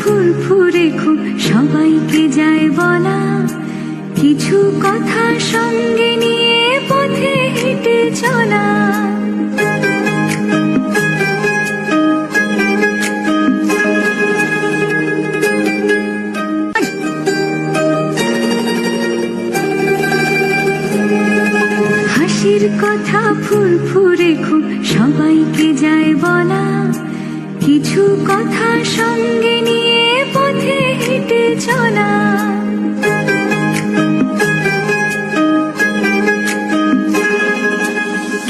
ফুরফুরে খুব সবাইকে যায় বলা, কিছু কথা সঙ্গে নিয়ে পথে হেঁটে চলা। হাসির কথা ফুরফুরে খুব সবাইকে যায় বলা, কিছু কথা সঙ্গে নিয়ে পথে হেঁটে চলা।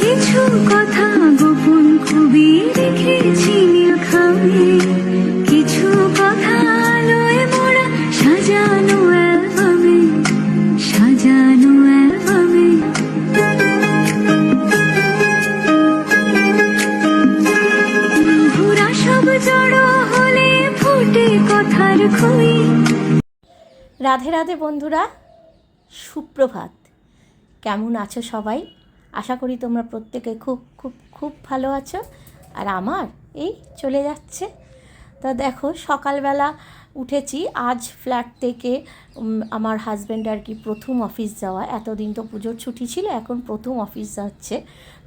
কিছু কথা গোপন খুবই রেখেছি নীলখামে, কিছু কথা আলোয় মোড়া সাজানো অ্যালবামে, সাজানো অ্যালবামে। ভুরা সব জড়ো হলে ফুটে কথার খই। রাধে রাধে বন্ধুরা, সুপ্রভাত। কেমন আছো সবাই? আশা করি তোমরা প্রত্যেকে খুব খুব খুব ভালো আছো। আর আমার এই চলে যাচ্ছে। তা দেখো, সকালবেলা উঠেছি। আজ ফ্ল্যাট থেকে আমার হাজব্যান্ড আর কি প্রথম অফিস যাওয়া। এতদিন তো পুজোর ছুটি ছিল, এখন প্রথম অফিস যাচ্ছে।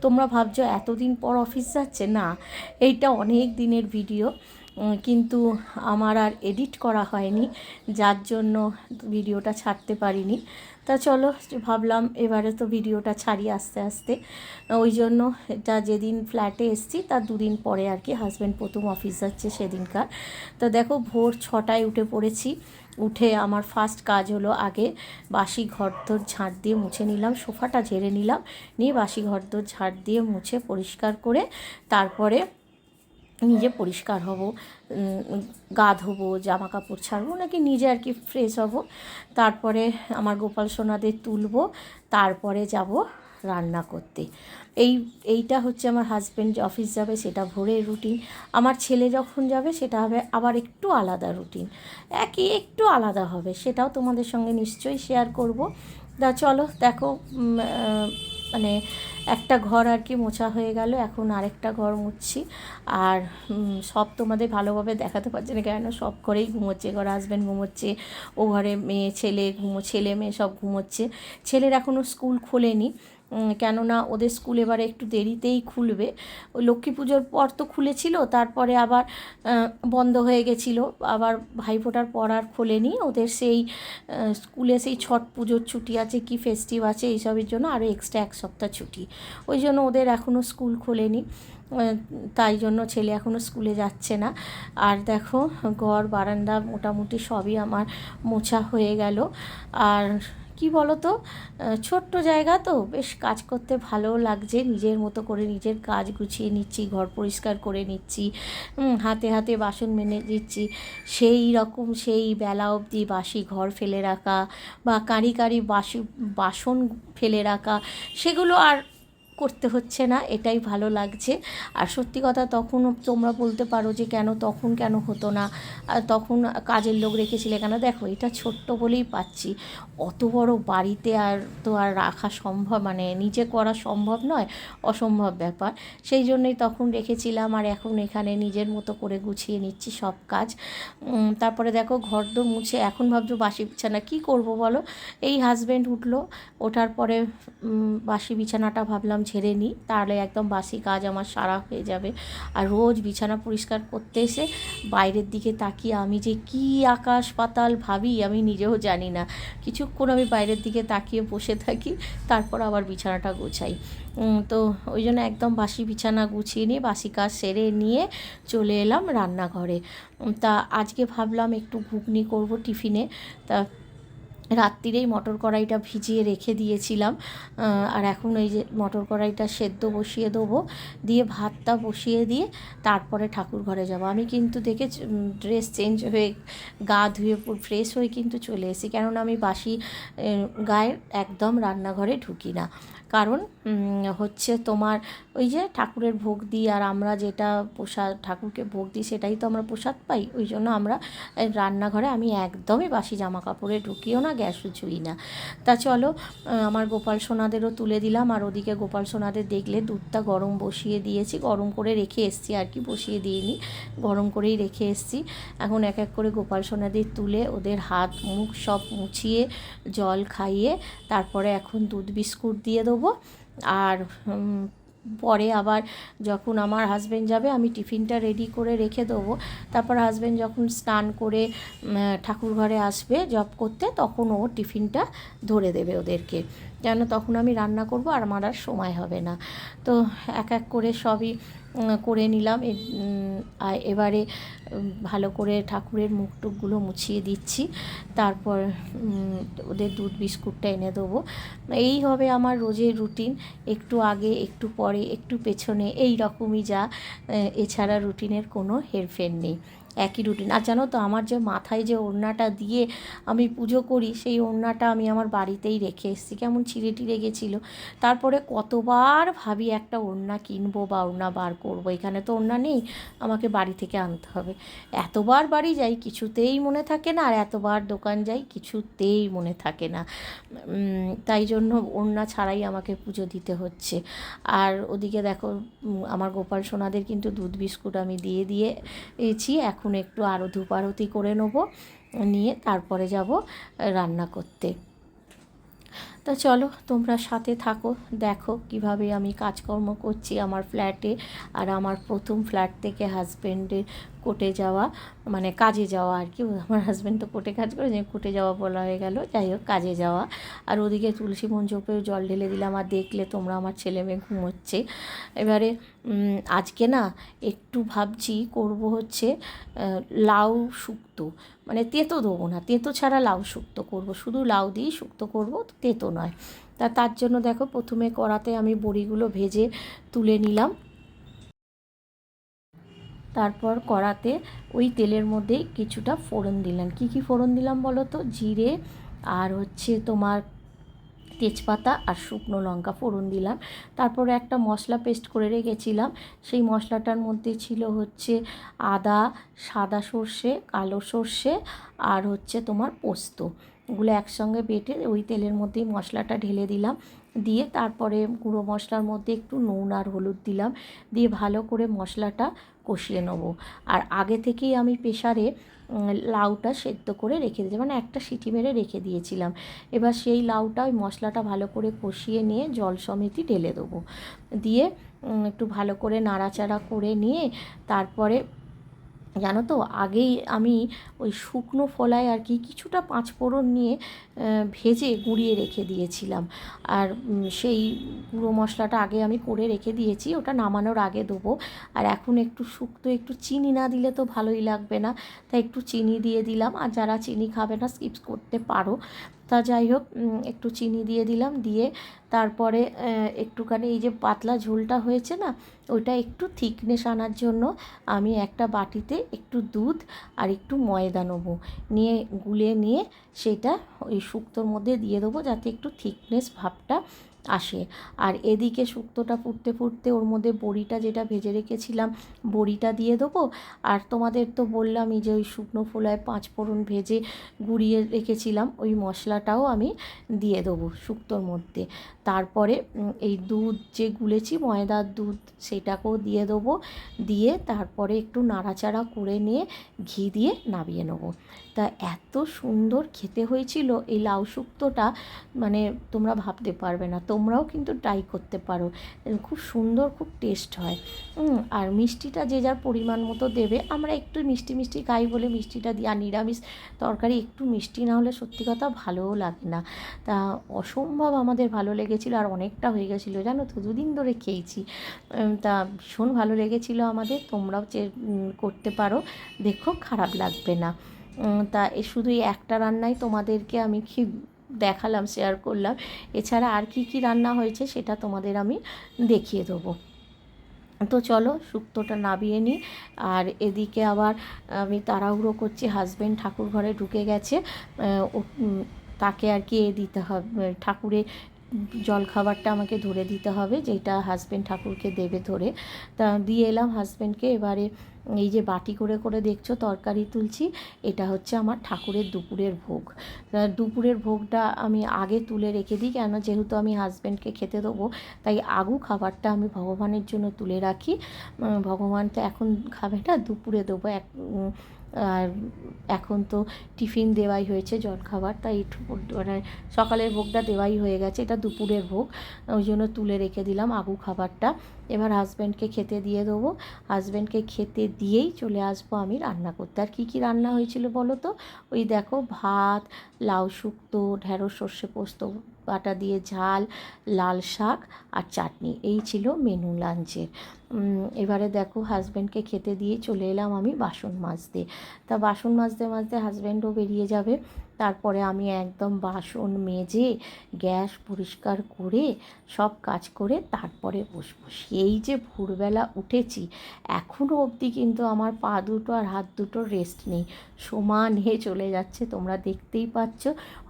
তোমরা ভাবছো এতদিন পর অফিস যাচ্ছে? না, এইটা অনেক দিনের ভিডিও, কিন্তু আমার আর এডিট করা হয়নি, যার জন্য ভিডিওটা ছাড়তে পারিনি। তা চলো, ভাবলাম এবারে তো ভিডিওটা ছাড়ি আস্তে আস্তে। ওই জন্য এটা যেদিন ফ্ল্যাটে এসছি তার দুদিন পরে আর কি হাজব্যান্ড প্রথম অফিস যাচ্ছে সেদিনকার। তো দেখো, ভোর 6টায় উঠে পড়েছি। উঠে আমার ফার্স্ট কাজ হলো আগে বাসি ঘরদোর ঝাঁট দিয়ে মুছে নিলাম, সোফাটা ঝেড়ে নিলাম, নিয়ে বাসি ঘরদোর ঝাঁট দিয়ে মুছে পরিষ্কার করে তারপরে নিজে পরিষ্কার হব, গা ধোবো, জামা কাপড় ছাড়বো, নাকি নিজে আর কি ফ্রেশ হব। তারপরে আমার গোপাল সোনাদের তুলবো, তারপরে যাব রান্না করতে। এইটা হচ্ছে আমার হাজব্যান্ড অফিস যাবে সেটা ভোরের রুটিন। আমার ছেলে যখন যাবে সেটা হবে আবার একটু আলাদা রুটিন, একটু আলাদা হবে, সেটাও তোমাদের সঙ্গে নিশ্চয়ই শেয়ার করব। তা চলো দেখো, মানে একটা ঘর আর কি মোছা হয়ে গেল, এখন আরেকটা ঘর মুছছি। আর সব তোমাদের ভালোভাবে দেখাতে পারছি না, কেন সব ঘরেই ঘুমোচ্ছে। ঘরে হাজব্যান্ড ঘুমোচ্ছে, ও ঘরে মেয়ে ছেলে মেয়ে সব ঘুমোচ্ছে। ছেলের এখনও স্কুল খোলেনি, কেননা ওদের স্কুল এবারে একটু দেরিতেই খুলবে। ওই লক্ষ্মী পুজোর পর তো খুলেছিল, তারপরে আবার বন্ধ হয়ে গেছিলো, আবার ভাইফোঁটার পর আর খোলেনি। ওদের সেই স্কুলে সেই ছট পুজোর ছুটি আছে, কি ফেস্টিভ আছে, এইসবের জন্য আরও এক্সট্রা 1 সপ্তাহ ছুটি। ওই জন্য ওদের এখনও স্কুল খোলেনি, তাই জন্য ছেলে এখনও স্কুলে যাচ্ছে না। আর দেখো, ঘর বারান্দা মোটামুটি সবই আমার মোছা হয়ে গেল। আর কি বলো তো, ছোট্ট জায়গা তো বেশ কাজ করতে ভালোও লাগছে। নিজের মতো করে নিজের কাজ গুছিয়ে নিচ্ছি, ঘর পরিষ্কার করে নিচ্ছি, হাতে হাতে বাসন মেজে দিচ্ছি। সেই রকম সেই বেলা অবধি বাসি ঘর ফেলে রাখা বা কাঁড়ি কাঁড়ি বাসন ফেলে রাখা, সেগুলো আর করতে হচ্ছে না, এটাই ভালো লাগছে। আর সত্যি কথা, তখন তোমরা বলতে পারো যে তখন কেন হতো না, তখন কাজের লোক রেখেছিলে কেন। দেখো, এটা ছোট্ট বলেই পাচ্ছি, অত বড় বাড়িতে আর তো আর রাখা সম্ভব, মানে নিজে করা সম্ভব নয়, অসম্ভব ব্যাপার। সেই জন্যই তখন রেখেছিলাম, আর এখন এখানে নিজের মতো করে গুছিয়ে নিচ্ছি সব কাজ। তারপরে দেখো, ঘরদোর মুছে এখন ভাবছো বাসি বিছানা কী করব বলো। এই হাজব্যান্ড উঠলো, ওঠার পরে বাসি বিছানাটা ভাবলাম ঝেড়ে নিই, তাহলে একদম বাসি কাজ আমার সারা হয়ে যাবে। আর রোজ বিছানা পরিষ্কার করতে এসে বাইরের দিকে তাকিয়ে আমি যে কী আকাশ পাতাল ভাবি আমি নিজেও জানি না। কিছুক্ষণ আমি বাইরের দিকে তাকিয়ে বসে থাকি, তারপর আবার বিছানাটা গোছাই। তো ওই জন্য একদম বাসি বিছানা গুছিয়ে নিয়ে বাসি কাজ সেরে নিয়ে চলে এলাম রান্নাঘরে। তা আজকে ভাবলাম একটু ঘুগনি করব টিফিনে। তা রাত্রিরেই মটর কড়াইটা ভিজিয়ে রেখে দিয়েছিলাম, আর এখন এই যে মটর কড়াইটা সেদ্ধ বসিয়ে দেবো, দিয়ে ভাতটা বসিয়ে দিয়ে তারপরে ঠাকুর ঘরে যাব। আমি কিন্তু দেখে ড্রেস চেঞ্জ হয়ে গা ধুয়ে ফ্রেশ হয়ে কিন্তু চলে এসেছি, কেননা আমি বাসি গায়ে একদম রান্নাঘরে ঢুকি না। কারণ হচ্ছে তোমার ওই যে ঠাকুরের ভোগ দিই, আর আমরা যেটা প্রসাদ ঠাকুরকে ভোগ দিই সেটাই তো আমরা প্রসাদ পাই। ওই জন্য আমরা রান্নাঘরে আমি একদমই বাসি জামা কাপড়ে ঢুকিও না, গ্যাসও ছুঁই না। তা চলো, আমার গোপাল সোনাদেরও তুলে দিলাম। আর ওদিকে গোপাল সোনাদের দেখলে দুধটা গরম বসিয়ে দিয়েছি, গরম করে রেখে এসেছি আর কি, বসিয়ে দিইনি, গরম করেই রেখে এসেছি। এখন এক এক করে গোপাল সোনাদের তুলে ওদের হাত মুখ সব মুছিয়ে জল খাইয়ে তারপরে এখন দুধ বিস্কুট দিয়ে দেবো। আর পরে আবার যখন আমার হাজব্যান্ড যাবে আমি টিফিনটা রেডি করে রেখে দেবো। তারপর হাজব্যান্ড যখন স্নান করে ঠাকুর ঘরে আসবে জব করতে, তখন ও টিফিনটা ধরে দেবে ওদেরকে, যেন তখন আমি রান্না করব আর আমার আর সময় হবে না। তো এক এক করে সবই করে নিলাম। এবারে ভালো করে ঠাকুরের মুখ টুকগুলো মুছিয়ে দিচ্ছি, তারপর ওদের দুধ বিস্কুটটা এনে দেবো। এই হবে আমার রোজের রুটিন, একটু আগে একটু পরে একটু পেছনে, এই রকমই যা, এছাড়া রুটিনের কোনো হেরফের নেই, একই রুটিন। আর জানো তো, আমার যে মাথায় যে ওড়নাটা দিয়ে আমি পুজো করি, সেই ওড়নাটা আমি আমার বাড়িতেই রেখে এসেছি, কেমন ছিঁড়ে টিড়ে গেছিলো। তারপরে কতবার ভাবি একটা ওড়না কিনবো বা ওড়না বার করবো, এখানে তো ওড়না নেই, আমাকে বাড়ি থেকে আনতে হবে। এতবার বাড়ি যাই কিছুতেই মনে থাকে না, আর এতবার দোকান যাই কিছুতেই মনে থাকে না। তাই জন্য ওড়না ছাড়াই আমাকে পুজো দিতে হচ্ছে। আর ওদিকে দেখো, আমার গোপাল সোনাদের কিন্তু দুধ বিস্কুট আমি দিয়েছি। এখন একটু আরও ধূপ আরতি করে নেবো, নিয়ে তারপরে যাব রান্না করতে। তা চলো, তোমরা সাথে থাকো, দেখো কিভাবে আমি কাজকর্ম করছি আমার ফ্ল্যাটে। আর আমার প্রথম ফ্ল্যাট থেকে হাজব্যান্ডের কোর্টে যাওয়া, মানে কাজে যাওয়া আর কি, আমার হাজব্যান্ড তো কোর্টে কাজ করে, যে কোর্টে যাওয়া বলা হয়ে গেল, যাই হোক কাজে যাওয়া। আর ওদিকে তুলসী মঞ্জপেও জল ঢেলে দিলাম। আর দেখলে তোমরা আমার ছেলে মেয়ে ঘুমোচ্ছে। এবারে আজকে না একটু ভাবছি করব হচ্ছে লাউ শুক্তো, মানে তেঁতো দেবো না, তেঁতো ছাড়া লাউ শুক্তো করব, শুধু লাউ দিয়েই শুক্তো করব, তেঁতো নয়। তার জন্য দেখো, প্রথমে কড়াতে আমি বড়িগুলো ভেজে তুলে নিলাম। তারপর কড়াতে ওই তেলের মধ্যেই কিছুটা ফোড়ন দিলাম। কি ফোড়ন দিলাম বলো তো? জিরে আর হচ্ছে তোমার তেজপাতা আর শুকনো লঙ্কা ফোড়ন দিলাম। তারপরে একটা মশলা পেস্ট করে রেখেছিলাম, সেই মশলাটার মধ্যে ছিল হচ্ছে আদা, সাদা সর্ষে, কালো সর্ষে আর হচ্ছে তোমার পোস্ত, ওগুলো একসঙ্গে বেটে ওই তেলের মধ্যেই মশলাটা ঢেলে দিলাম। দিয়ে তারপরে গুঁড়ো মশলার মধ্যে একটু নুন আর হলুদ দিলাম, দিয়ে ভালো করে মশলাটা কষিয়ে নেবো। আর আগে থেকেই আমি প্রেসারে লাউটা সেদ্ধ করে রেখে দিয়েছি, মানে একটা সিটি মেরে রেখে দিয়েছিলাম। এবার সেই লাউটা ওই মশলাটা ভালো করে কষিয়ে নিয়ে জল সমেতই ঢেলে দেবো, দিয়ে একটু ভালো করে নাড়াচাড়া করে নিয়ে তারপরে জানো তো, আগেই আমি ওই শুকনো ফলায় আর কি কিছুটা পাঁচফোড়ন নিয়ে ভেজে গুঁড়িয়ে রেখে দিয়েছিলাম। আর সেই গুঁড়ো মশলাটা আগে আমি করে রেখে দিয়েছি, ওটা নামানোর আগে দেবো। আর এখন একটু শুক্তো, একটু চিনি না দিলে তো ভালোই লাগবে না, তাই একটু চিনি দিয়ে দিলাম। আর যারা চিনি খাবে না স্কিপ করতে পারো। তা যাই হোক, একটু চিনি দিয়ে দিলাম, দিয়ে তারপরে একটুখানি এই যে পাতলা ঝোলটা হয়েছে না, ওইটা একটু থিকনেস আনার জন্য আমি একটা বাটিতে একটু দুধ আর একটু ময়দা নেবো, নিয়ে গুলে নিয়ে সেটা ওই শুক্তোর মধ্যে দিয়ে দেবো, যাতে একটু থিকনেস ভাবটা আসে। আর এদিকে শুক্তোটা ফুটতে ফুটতে ওর মধ্যে বড়িটা যেটা ভেজে রেখেছিলাম, বড়িটা দিয়ে দেবো। আর তোমাদের তো বললামই যে ওই শুকনো ফোলায় পাঁচফোড়ন ভেজে গুঁড়িয়ে রেখেছিলাম, ওই মশলাটাও আমি দিয়ে দেবো শুক্তোর মধ্যে। তারপরে এই দুধ যে গুলেছি, ময়দার দুধ, সেটাকেও দিয়ে দেবো, দিয়ে তারপরে একটু নাড়াচাড়া করে নিয়ে ঘি দিয়ে নামিয়ে নেবো। তা এত সুন্দর খেতে হয়েছিল এই লাউ শুক্তোটা, মানে তোমরা ভাবতে পারবে না। তোমরাও কিন্তু ট্রাই করতে পারো, খুব সুন্দর, খুব টেস্ট হয়। আর মিষ্টিটা যে যার পরিমাণ মতো দেবে, আমরা একটু মিষ্টি মিষ্টি খাই বলে মিষ্টিটা দিই। আর নিরামিষ তরকারি একটু মিষ্টি না হলে সত্যি কথা ভালোও লাগে না। তা অসম্ভব আমাদের ভালো লেগেছিলো, আর অনেকটা হয়ে গেছিলো জানো তো, দুদিন ধরে খেয়েছি। তা ভীষণ ভালো লেগেছিলো আমাদের, তোমরাও করতে পারো, দেখো খারাপ লাগবে না। তা শুধু এই একটা রান্নাই তোমাদেরকে আমি দেখালাম, শেয়ার করলাম। এছাড়া আর কি রান্না হয়েছে সেটা তোমাদের আমি দেখিয়ে দেবো। তো চলো শুক্তোটা নামিয়ে নিই। আর এদিকে আবার আমি তাড়াহুড়ো করছি, হাজব্যান্ড ঠাকুর ঘরে ঢুকে গেছে, তাকে আর কি দিতে হবে ঠাকুরের জলখাবারটা আমাকে ধরে দিতে হবে, যেটা হাজব্যান্ড ঠাকুরকে দেবে ধরে। তা দিয়ে এলাম হাজব্যান্ডকে। এবারে এই যে বাটি করে করে দেখছো তরকারি তুলছি, এটা হচ্ছে আমার ঠাকুরের দুপুরের ভোগ। দুপুরের ভোগটা আমি আগে তুলে রেখে দিই, কেন যেহেতু আমি হাজব্যান্ডকে খেতে দেবো, তাই আগু খাবারটা আমি ভগবানের জন্য তুলে রাখি। ভগবান তো এখন খাবে না, দুপুরে দেবো। আর এখন তো টিফিন দেওয়াই হয়েছে, জলখাবার, তাই মানে সকালের ভোগটা দেওয়াই হয়ে গেছে, এটা দুপুরের ভোগ, ওই জন্য তুলে রেখে দিলাম আগু খাবারটা। এবার হাজব্যান্ডকে খেতে দিয়ে দেবো। হাজব্যান্ডকে খেতে দিয়েই চলে আসবো আমি রান্না করতে। আর কী কী রান্না হয়েছিল বলো তো? ওই দেখো, ভাত, লাউ শুক্তো, ঢেঁড়স সর্ষে পোস্ত বাটা দিয়ে ঝাল, লাল শাক আর চাটনি, এই ছিল মেনু লাঞ্চের। এবারে দেখো হাজব্যান্ডকে খেতে দিয়ে চলে এলাম আমি বাসন মাজতে। তা বাসন মাজতে মাজতে হাজব্যান্ডও বেরিয়ে যাবে, তারপরে আমি একদম বাসন মেজে গ্যাস পরিষ্কার করে সব কাজ করে তারপরে বসবো। সেই যে ভোরবেলা উঠেছি, এখনও অবধি কিন্তু আমার পা দুটো আর হাত দুটোর রেস্ট নেই, সমানে চলে যাচ্ছে, তোমরা দেখতেই পাচ্ছ।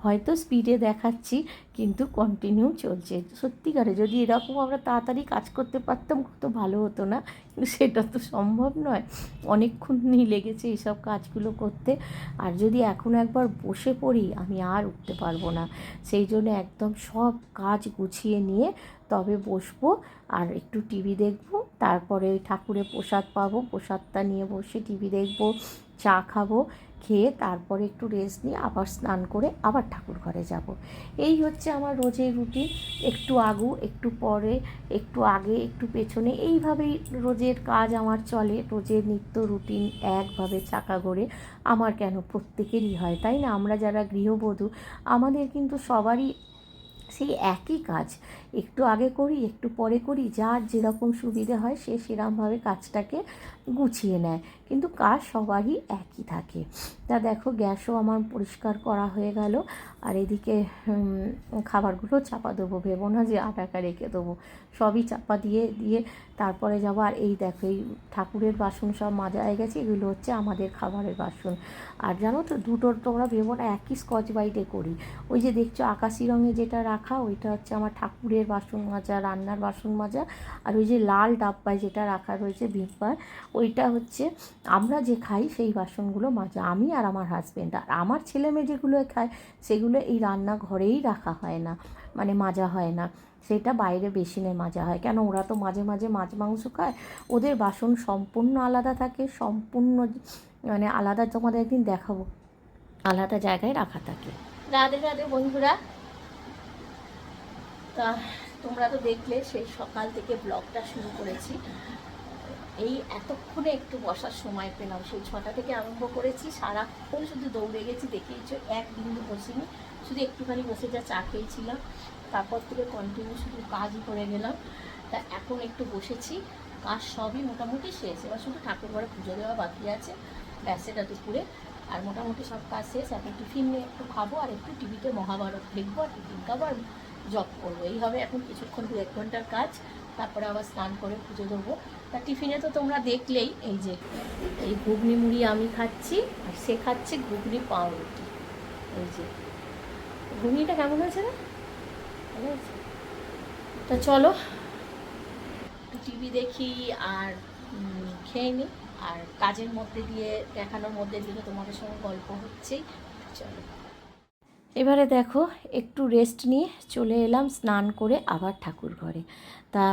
হয়তো স্পিডে দেখাচ্ছি, কিন্তু কন্টিনিউ চলছে। সত্যিকারে যদি এরকম আমরা তাড়াতাড়ি কাজ করতে পারতাম কত ভালো হতো না, কিন্তু সেটা তো সম্ভব নয়। অনেকক্ষণই লেগেছে এইসব কাজগুলো করতে। আর যদি এখন একবার বসে পড়ি, আমি আর উঠতে পারবো না। সেই জন্য একদম সব কাজ গুছিয়ে নিয়ে তবে বসবো, আর একটু টিভি দেখবো। তারপরে ঠাকুরের প্রসাদ পাবো, প্রসাদটা নিয়ে বসে টিভি দেখবো, চা খাবো, খেয়ে তারপরে একটু রেস্ট নিয়ে আবার স্নান করে আবার ঠাকুর ঘরে যাব। এই হচ্ছে আমার রোজের রুটিন। একটু আগু, একটু পরে, একটু আগে, একটু পেছনে, এইভাবেই রোজের কাজ আমার চলে। রোজের নিত্য রুটিন একভাবে চাকা গড়ে। আমার কেন, প্রত্যেকেরই হয়, তাই না? আমরা যারা গৃহবধূ, আমাদের কিন্তু সবারই সেই একই কাজ, একটু আগে করি, একটু পরে করি, যার যেরকম সুবিধে হয় সে সেরকমভাবে কাজটাকে গুছিয়ে নেয়, কিন্তু কাজ সবারই একই থাকে। তা দেখো, গ্যাসও আমার পরিষ্কার করা হয়ে গেল। আর এদিকে খাবারগুলো চাপা দেবো, ভেবো না যে আটাকা রেখে দেবো, সবই চাপা দিয়ে দিয়ে তারপরে যাবো। আর এই দেখো, এই ঠাকুরের বাসন সব মাজা হয়ে গেছে, এগুলো হচ্ছে আমাদের খাবারের বাসন। আর জানো তো, দুটোর তোমরা ভেবো না একই স্কচ বাইটে করি। ওই যে দেখছো আকাশি রঙে যেটা রাখা, ওইটা হচ্ছে আমার ঠাকুরের বাসন মাজা, রান্নার বাসন মাজা। আর ওই যে লাল ডাব্বায় যেটা রাখা রয়েছে ভিমবার, ওইটা হচ্ছে আমরা যে খাই সেই বাসনগুলো মাজা, আমি আর আমার হাজব্যান্ড। আর আমার ছেলে মেয়ে যেগুলো খায় সেগুলো এই রান্নাঘরেই রাখা হয় না, মানে মাজা হয় না, সেটা বাইরে বেসিনে মাজা হয়। কেন, ওরা তো মাঝে মাঝে মাছ মাংস খায়, ওদের বাসন সম্পূর্ণ আলাদা থাকে, সম্পূর্ণ মানে আলাদা, তোমাদের একদিন দেখাবো, আলাদা জায়গায় রাখা থাকে। রাধে রাধে বন্ধুরা। তা তোমরা তো দেখলে সেই সকাল থেকে ব্লগটা শুরু করেছি। এই এতক্ষণে একটু বসার সময় পেলাম, সেই 6টা থেকে আরম্ভ করেছি, সারাক্ষণ শুধু দৌড়ে গেছি, দেখেইছো, এক বিন্দু বসিনি, শুধু একটুখানি বসে যা চা খেয়েছিলাম, তারপর থেকে কন্টিনিউ শুধু কাজই করে গেলাম। তা এখন একটু বসেছি, কাজ সবই মোটামুটি শেষ, এবার শুধু ঠাকুর ঘরে পুজো দেওয়া বাকি আছে, ব্যাস এটা দুপুরে। আর মোটামুটি সব কাজ শেষ। এখন টিফিন নিয়ে একটু খাবো, আর একটু টিভিতে মহাভারত দেখবো, আর টিফিন খাবো, আর জব করবো। এই হবে এখন কিছুক্ষণ, 2-1 ঘন্টার কাজ, তারপরে আবার স্নান করে পুজো দেবো। তা টিফিনে তো তোমরা দেখলেই, এই যে এই ঘুগনি মুড়ি আমি খাচ্ছি, আর সে খাচ্ছে ঘুগনি পাউরুটি। এই যে ঘুগনিটা কেমন হয়েছে না? ভালো হয়েছে। তা চলো একটু টিভি দেখি আর খেয়ে নিই, আর কাজের মধ্যে দিয়ে, দেখানোর মধ্যে দিয়ে তোমাদের সঙ্গে গল্প হচ্ছেই। চলো, এবারে দেখো একটু রেস্ট নিয়ে চলে এলাম স্নান করে আবার ঠাকুর ঘরে। তা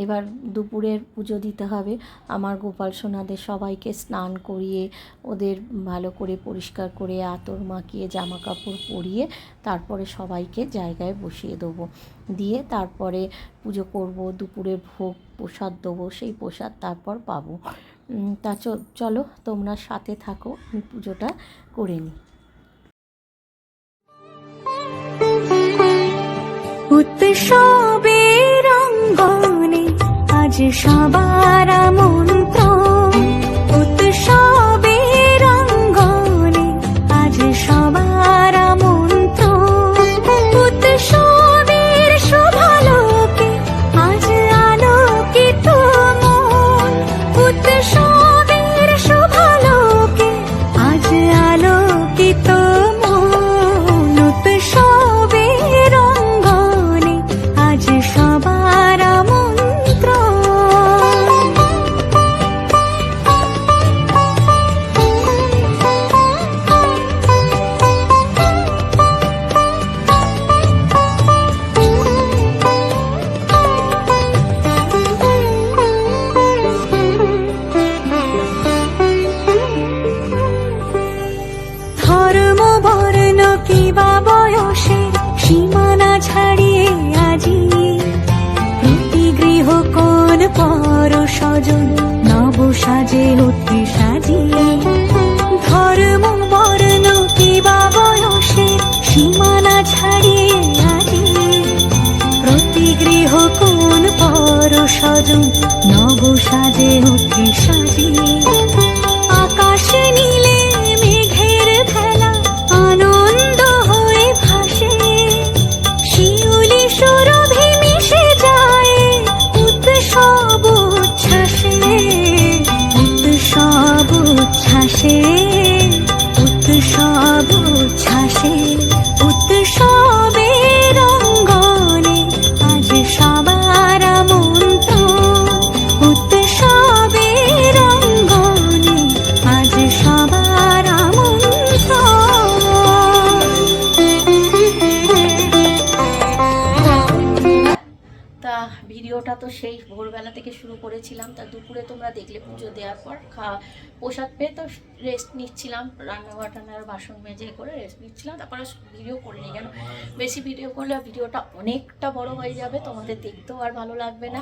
এবার দুপুরের পুজো দিতে হবে। আমার গোপাল সোনাদের সবাইকে স্নান করিয়ে, ওদের ভালো করে পরিষ্কার করে আতর মাখিয়ে জামা কাপড় পরিয়ে তারপরে সবাইকে জায়গায় বসিয়ে দেবো, দিয়ে তারপরে পুজো করব, দুপুরে ভোগ প্রসাদ দেবো, সেই প্রসাদ তারপর পাবো। তা চলো তোমরা সাথে থাকো, আমি পুজোটা করে নিই। উৎসবের অঙ্গনে আজ সবার আমন্ত্রণ, উৎসবের অঙ্গনে আজ সবার আমন্ত্রণ, উৎসবের শোভালোকে আজ আলোকিত মন, উৎসবের শোভালোকে আজ আলোকিত মন, উৎসবের অঙ্গনে ছাড়িয়ে আজি প্রতি গৃহ কোন পর স্বজন নব সাজে ওঠে সাজিয়ে ধর্ম বর্ণ কিবা বয়সে সীমানা ছাড়িয়ে আজি প্রতি গৃহ কোন পর স্বজন নব সাজে ওঠে সাজিয়ে আকাশে নীলে মেঘের ভেলা আনন্দ হয়ে ভাসে শিউলি সুরভি মিশে যায় উৎসব উচ্ছ্বাসে উৎসব উচ্ছ্বাসে উৎসব উচ্ছ্বাসে উৎসবের রঙ্গনে আজ সবার আমন্ত্রণ উৎসবের রঙ্গনে আজ সবার আমন্ত্রণ। তা ভিডিওটা তো সেই ভোরবেলা থেকে শুরু করেছিলাম, তা দুপুরে তোমরা দেখলে পুজো দেওয়ার পর প্রসাদ পেয়ে তো রেস্ট নিচ্ছিলাম, রান্নাঘর টান্নার বাসন মেজে করে রেস্ট নিচ্ছিলাম, তারপরে ভিডিও করিনি। কেন বেশি ভিডিও করলে ভিডিওটা অনেকটা বড় হয়ে যাবে, তোমাদের দেখতেও আর ভালো লাগবে না,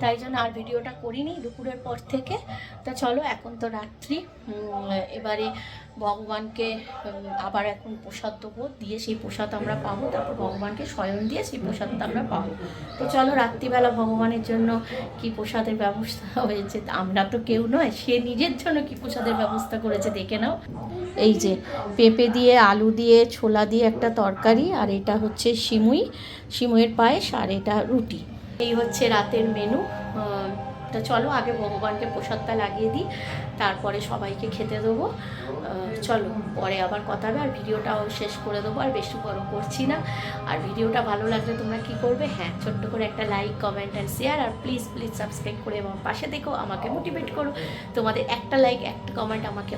তাই জন্য আর ভিডিওটা করিনি দুপুরের পর থেকে। তা চলো, এখন তো রাত্রি, এবারে ভগবানকে আবার এখন প্রসাদ দেবো, দিয়ে সেই প্রসাদ আমরা পাবো, তারপর ভগবানকে শয়ন দিয়ে সেই প্রসাদটা আমরা পাবো। তো চলো, রাত্রিবেলা ভগবানের জন্য কি প্রসাদের ব্যবস্থা হয়েছে, আমরা তো কেউ নয়, সে নিজের জন্য কি প্রসাদের ব্যবস্থা করেছে দেখে নাও। এই যে পেঁপে দিয়ে, আলু দিয়ে, ছোলা দিয়ে একটা তরকারি, আর এটা হচ্ছে সিমুইয়ের পায়েস, আর এটা রুটি। এই হচ্ছে রাতের মেনু। তা চলো, আগে ভগবানকে প্রসাদটা লাগিয়ে দিই, তারপরে সবাইকে খেতে দেবো। চলো, পরে আবার কথা হবে, আর ভিডিওটাও শেষ করে দেবো, আর বেশি বড় করছি না। আর ভিডিওটা ভালো লাগলে তোমরা কি করবে, হ্যাঁ, ছোট্ট করে একটা লাইক, কমেন্ট অ্যান্ড শেয়ার, আর প্লিজ সাবস্ক্রাইব করে এবং পাশে দেখো, আমাকে মোটিভেট করো। তোমাদের একটা লাইক, একটা কমেন্ট আমাকে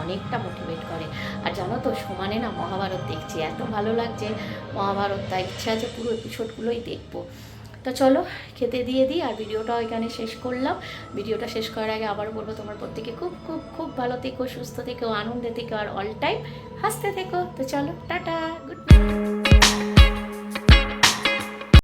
অনেকটা মোটিভেট করে। আর জানো তো, সমানে না মহাভারত দেখছি, এত ভালো লাগছে মহাভারত, তাই ইচ্ছা আছে পুরো এপিসোডগুলোই দেখবো। তো চলো, খেতে দিয়ে দিই, আর ভিডিওটাও এখানে শেষ করলাম। ভিডিওটা শেষ করার আগে আবারও বলবো, তোমার প্রত্যেকে খুব খুব খুব ভালো থেকো, সুস্থ থেকো, আনন্দে থেকো, আর অল টাইম হাসতে থেকো। তো চলো, টাটা, গুড নাইট।